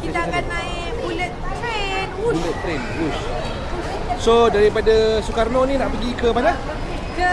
Kita akan naik bullet train. Bullet train, wush. So daripada Soekarno ni nak pergi ke mana? Ke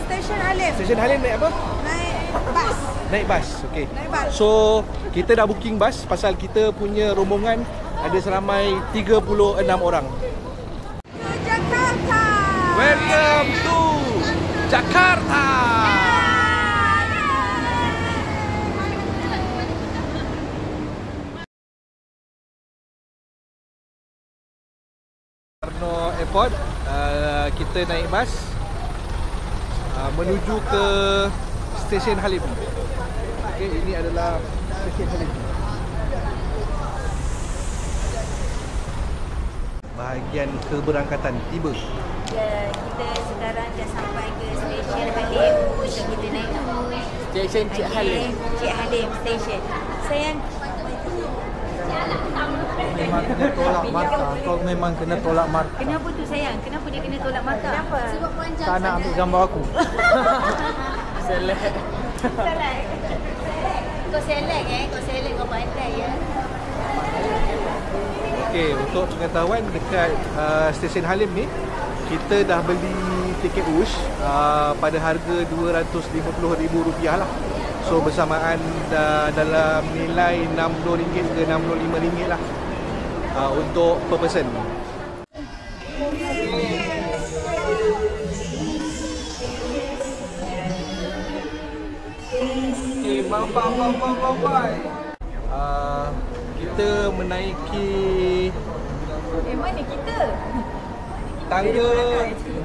Stesen Halim. Stesen Halim naik apa? Naik bas. Naik bas, okey. Naik bas. So kita dah booking bas pasal kita punya rombongan ada seramai 36 orang. Jakarta. Welcome to Jakarta. Soekarno Airport, kita naik bas menuju ke Stesen Halim. Okey, ini adalah Stesen Halim. Bahagian keberangkatan tiba. Ya, kita sekarang dah sampai ke Stesen Halim. So kita naik bus. Stesen Cik Halim. Cik Halim Station. Sayang, memang kena tolak markah. Kau memang kena tolak markah. kenapa tu sayang? Kenapa dia kena tolak markah? Kenapa? Tak nak ambil gambar aku. Select. Kau select kau select kau pandai ya. Okey, untuk pengetahuan dekat Stesen Halim ni kita dah beli tiket USH pada harga RM250,000 lah. So bersamaan dalam nilai RM60 ke RM65 lah untuk per person. Okay, bye. Kita menaiki Mana kita? tangga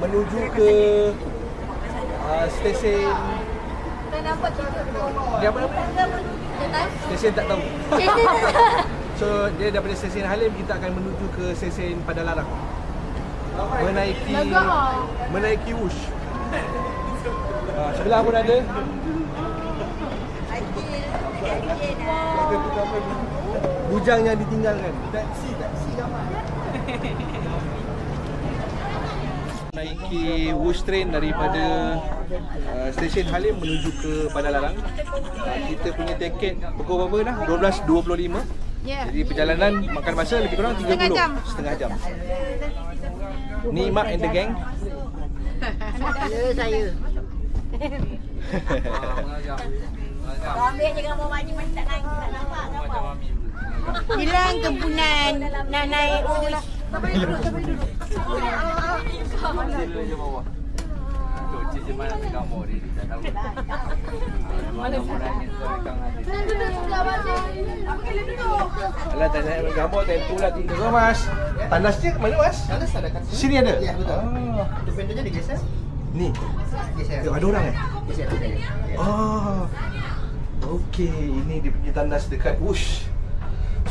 menuju ke stesen. Tak nampak kita. Dia apa? Stesen tak tahu. So dia daripada Stesen Halim kita akan menuju ke stesen Padalarang. Menaiki USH. Sebelah pun ada. Bujang yang ditinggalkan. Taksi gambar. Naiki USH train daripada Stesen Halim menuju ke Padalarang. Kita punya tiket pukul berapa dah? 12.25. Ya. Jadi perjalanan makan masa lebih kurang 30 setengah jam. Ni Mak and the gang. Ya saya. Kau ambil je gambar mak ni macam tak nampak gambar. Hilang kempunan nak naik USH. Sampai duduk. Alah, tak nak gambar tentu lah tinggal kau mas. Tandasnya ke mana mas? Tandas ada kat sini. Sini ada? Ya, betul. Defendernya digeser. Ni? Geser. Ada orang Geser. Oh. Okey, ini dia punya tandas dekat USH.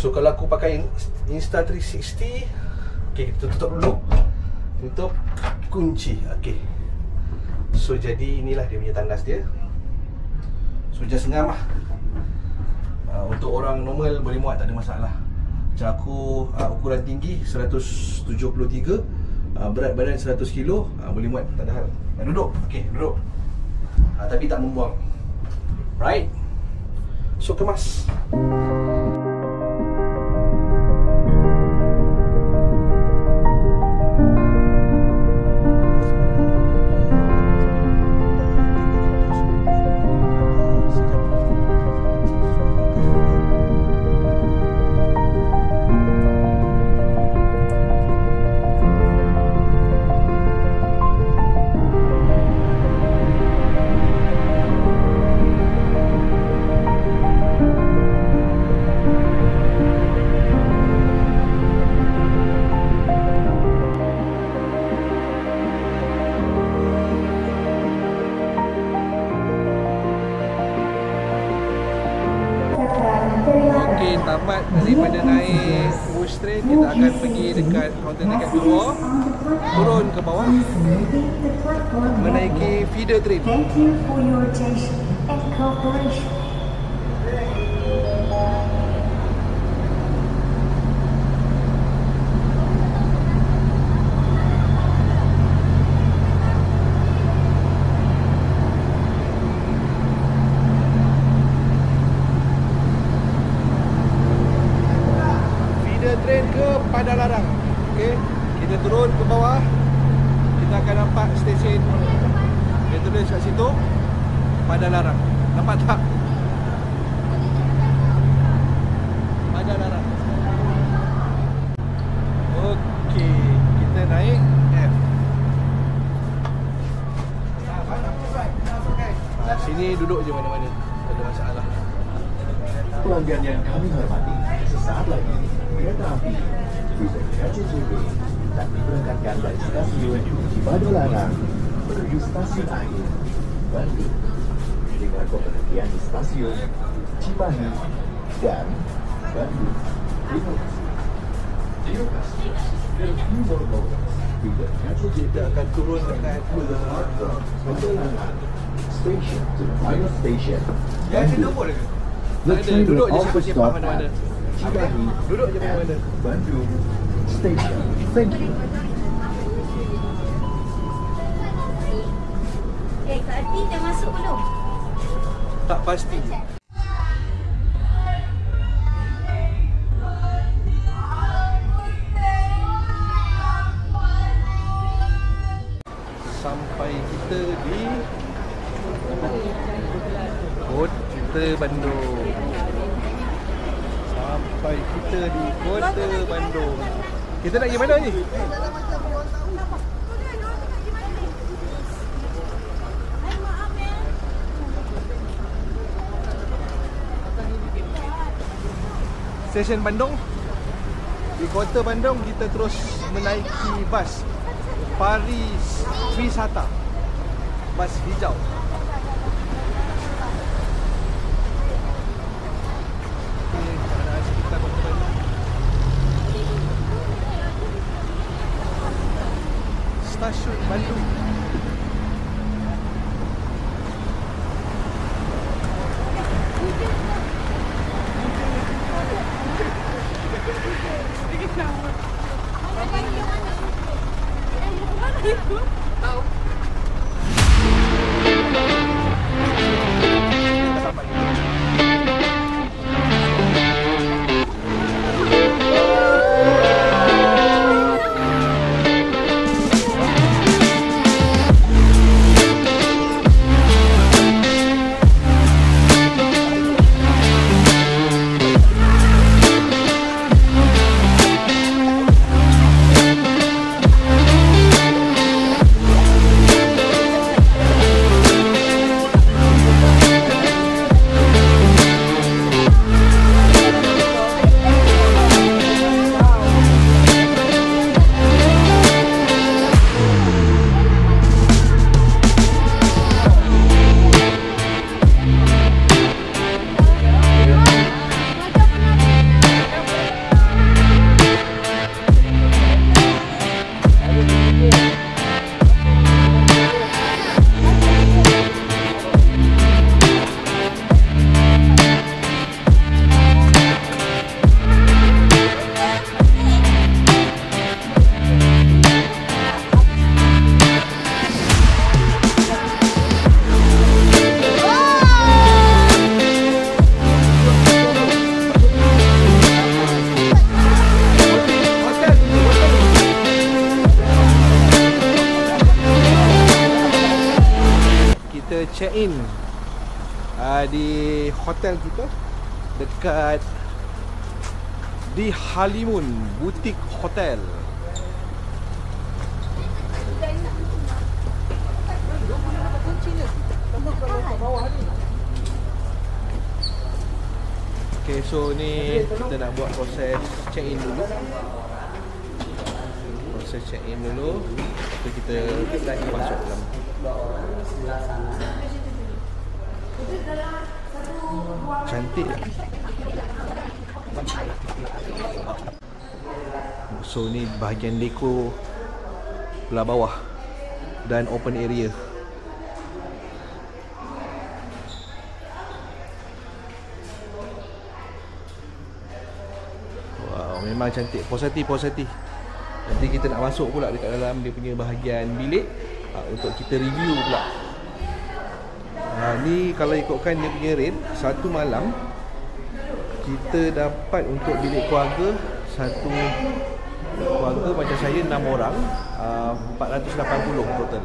So kalau aku pakai Insta360, okey, kita tutup dulu. Tutup, kunci. Okey. So jadi inilah dia punya tandas dia. So just ngam lah. Untuk orang normal boleh muat, tak ada masalah. Macam aku ukuran tinggi 173, berat badan 100 kilo, boleh muat, tak ada hal. Duduk. Okey, duduk. Tapi tak membuang. Right. So kemas. tamat daripada naik bush train, kita akan pergi dekat kaunter dekat luar, turun ke bawah, menaiki feeder train. Thank you for your attention and cooperation. Train ke Padalarang. Okey, kita turun ke bawah, kita akan nampak stesen. Dia tulis kat situ Padalarang. Nampak tak? Padalarang. Okey, kita naik F. Sini duduk je mana-mana, tak ada masalah. Pelanggan yang kami hormati, sesaat lagi kereta api Cruiser KCJB tak diberangkatkan dari stasiun Padalarang menuju stasiun akhir Bandung dengan pemberhentian di stasiun Cimahi dan Bandung. Terima kasih. Kita akan turun dekat Padalarang Station to the final station. Ya, ada nombor ke? The train will also stop mana-mana. at Cimahi Duduk je mana-mana. and Bandung Station. Thank you. Kak Ati dah masuk belum? Tak pasti. Sampai kita di Kota Bandung. Sampai kita di Kota Bandung. Kita nak pergi mana ni? Stesen Bandung. Di Kota Bandung kita terus menaiki bas Paris Wisata. Bas hijau. Stasiun Bandung. Check in di hotel kita dekat di Halimun Boutique Hotel. Okay, so ni kita nak buat proses check in dulu. Proses check in dulu. Lepas kita masuk dalam. Cantik. So ni bahagian dekor belah bawah dan open area. Wow, memang cantik. Puas hati. Nanti kita nak masuk pula dekat dalam dia punya bahagian bilik untuk kita review pula. Ni kalau ikutkan dia punya rate, satu malam kita dapat untuk bilik keluarga, satu keluarga macam saya 6 orang, 480 total.